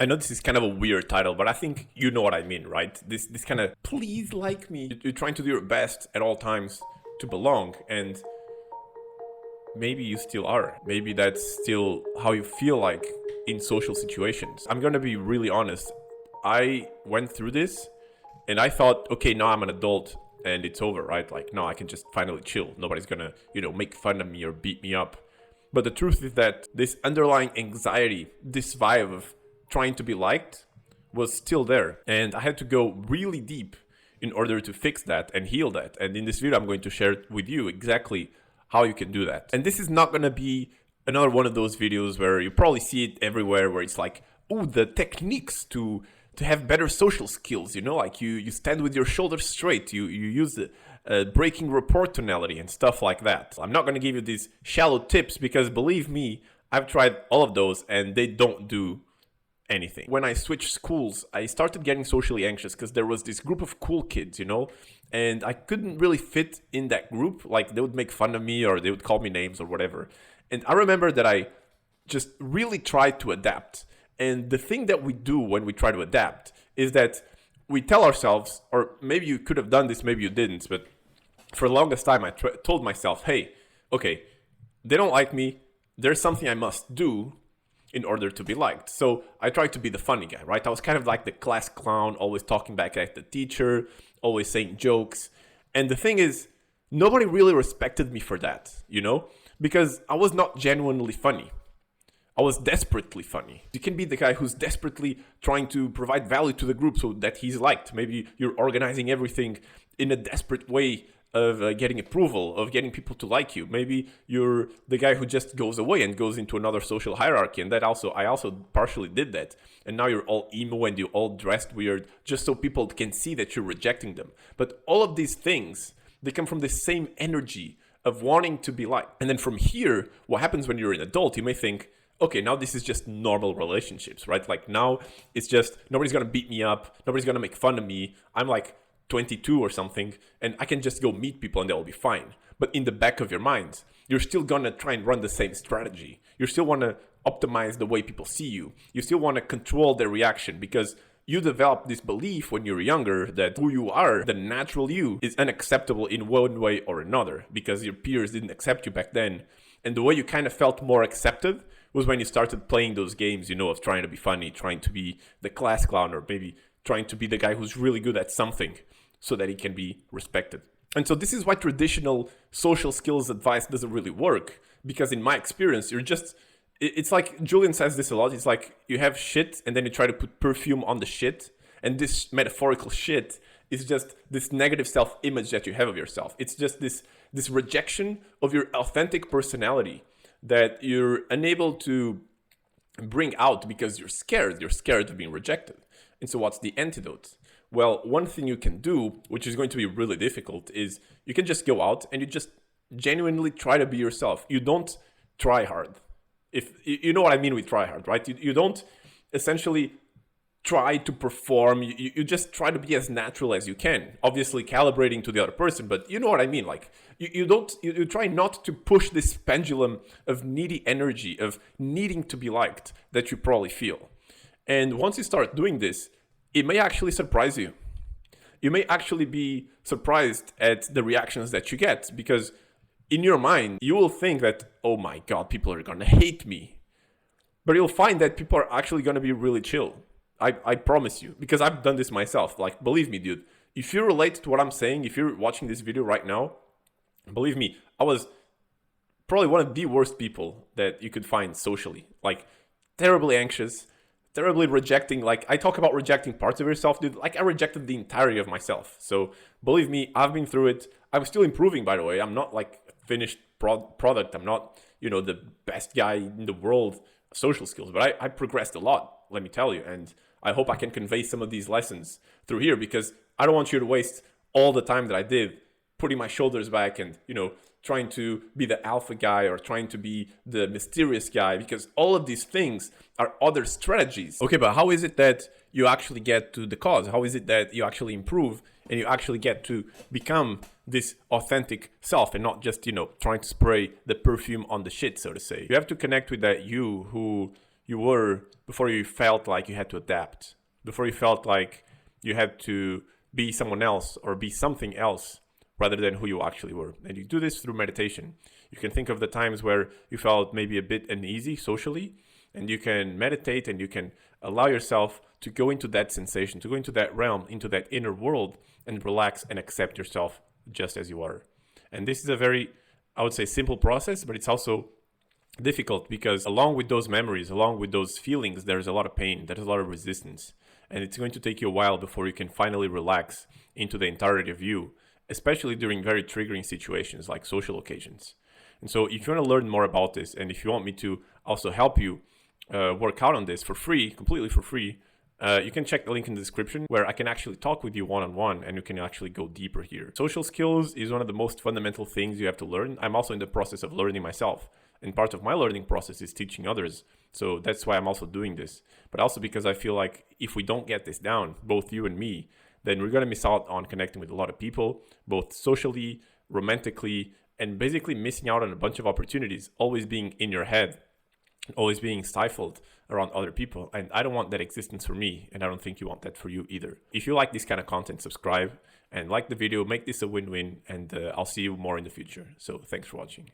I know this is kind of a weird title, but I think you know what I mean, right? This kind of, please like me. You're trying to do your best at all times to belong, and maybe you still are. Maybe that's still how you feel like in social situations. I'm gonna be really honest. I went through this, and I thought, okay, now I'm an adult, and it's over, right? Like, no, I can just finally chill. Nobody's gonna, make fun of me or beat me up. But the truth is that this underlying anxiety, this vibe of trying to be liked, was still there. And I had to go really deep in order to fix that and heal that. And in this video, I'm going to share with you exactly how you can do that. And this is not gonna be another one of those videos where you probably see it everywhere, where it's like, oh, the techniques to have better social skills, like you stand with your shoulders straight, you use the breaking rapport tonality and stuff like that. I'm not gonna give you these shallow tips because believe me, I've tried all of those and they don't do anything. When I switched schools, I started getting socially anxious because there was this group of cool kids, and I couldn't really fit in that group. Like, they would make fun of me or they would call me names or whatever. And I remember that I just really tried to adapt. And the thing that we do when we try to adapt is that we tell ourselves, or maybe you could have done this, maybe you didn't, but for the longest time I told myself, hey, okay, they don't like me, there's something I must do in order to be liked. So I tried to be the funny guy, right? I was kind of like the class clown, always talking back at the teacher, always saying jokes. And the thing is, nobody really respected me for that, because I was not genuinely funny. I was desperately funny. You can be the guy who's desperately trying to provide value to the group so that he's liked. Maybe you're organizing everything in a desperate way of getting approval, of getting people to like you. Maybe you're the guy who just goes away and goes into another social hierarchy. And I also partially did that. And now you're all emo and you're all dressed weird just so people can see that you're rejecting them. But all of these things, they come from the same energy of wanting to be liked. And then from here, what happens when you're an adult, you may think, okay, now this is just normal relationships, right? Like now it's just, nobody's gonna beat me up, nobody's gonna make fun of me. I'm like 22 or something, and I can just go meet people and they'll be fine. But in the back of your mind, you're still gonna try and run the same strategy. You still wanna optimize the way people see you. You still wanna control their reaction because you develop this belief when you're younger that who you are, the natural you, is unacceptable in one way or another because your peers didn't accept you back then. And the way you kind of felt more accepted was when you started playing those games, of trying to be funny, trying to be the class clown, or maybe trying to be the guy who's really good at something so that he can be respected. And so this is why traditional social skills advice doesn't really work, because in my experience, it's like Julien says this a lot. It's like you have shit and then you try to put perfume on the shit. And this metaphorical shit is just this negative self-image that you have of yourself. It's just this rejection of your authentic personality that you're unable to bring out because you're scared. You're scared of being rejected. And so what's the antidote? Well, one thing you can do, which is going to be really difficult, is you can just go out and you just genuinely try to be yourself. You don't try hard. If you know what I mean with try hard, right? You don't essentially try to perform. You just try to be as natural as you can, obviously calibrating to the other person, but you know what I mean. Like you try not to push this pendulum of needy energy, of needing to be liked that you probably feel. And once you start doing this, it may actually surprise you. You may actually be surprised at the reactions that you get, because in your mind, you will think that, oh my God, people are gonna hate me. But you'll find that people are actually gonna be really chill. I promise you, because I've done this myself. Like, believe me, dude, if you relate to what I'm saying, if you're watching this video right now, believe me, I was probably one of the worst people that you could find socially. Like, terribly anxious, terribly rejecting. Like, I talk about rejecting parts of yourself, dude. Like, I rejected the entirety of myself. So believe me, I've been through it. I'm still improving, by the way. I'm not like a finished product. I'm not, the best guy in the world of social skills, but I progressed a lot, let me tell you. And I hope I can convey some of these lessons through here, because I don't want you to waste all the time that I did putting my shoulders back and, trying to be the alpha guy or trying to be the mysterious guy, because all of these things are other strategies. Okay, but how is it that you actually get to the cause? How is it that you actually improve and you actually get to become this authentic self and not just, trying to spray the perfume on the shit, so to say? You have to connect with that you who you were before you felt like you had to adapt, before you felt like you had to be someone else or be something else rather than who you actually were. And you do this through meditation. You can think of the times where you felt maybe a bit uneasy socially, and you can meditate and you can allow yourself to go into that sensation, to go into that realm, into that inner world, and relax and accept yourself just as you are. And this is a very, I would say, simple process, but it's also difficult because along with those memories, along with those feelings, there's a lot of pain, there's a lot of resistance. And it's going to take you a while before you can finally relax into the entirety of you, especially during very triggering situations like social occasions. And so if you want to learn more about this, and if you want me to also help you work out on this for free, completely for free, you can check the link in the description where I can actually talk with you one-on-one and you can actually go deeper here. Social skills is one of the most fundamental things you have to learn. I'm also in the process of learning myself. And part of my learning process is teaching others. So that's why I'm also doing this. But also because I feel like if we don't get this down, both you and me, then we're going to miss out on connecting with a lot of people, both socially, romantically, and basically missing out on a bunch of opportunities, always being in your head, always being stifled around other people. And I don't want that existence for me, and I don't think you want that for you either. If you like this kind of content, subscribe and like the video, make this a win-win, and I'll see you more in the future. So thanks for watching.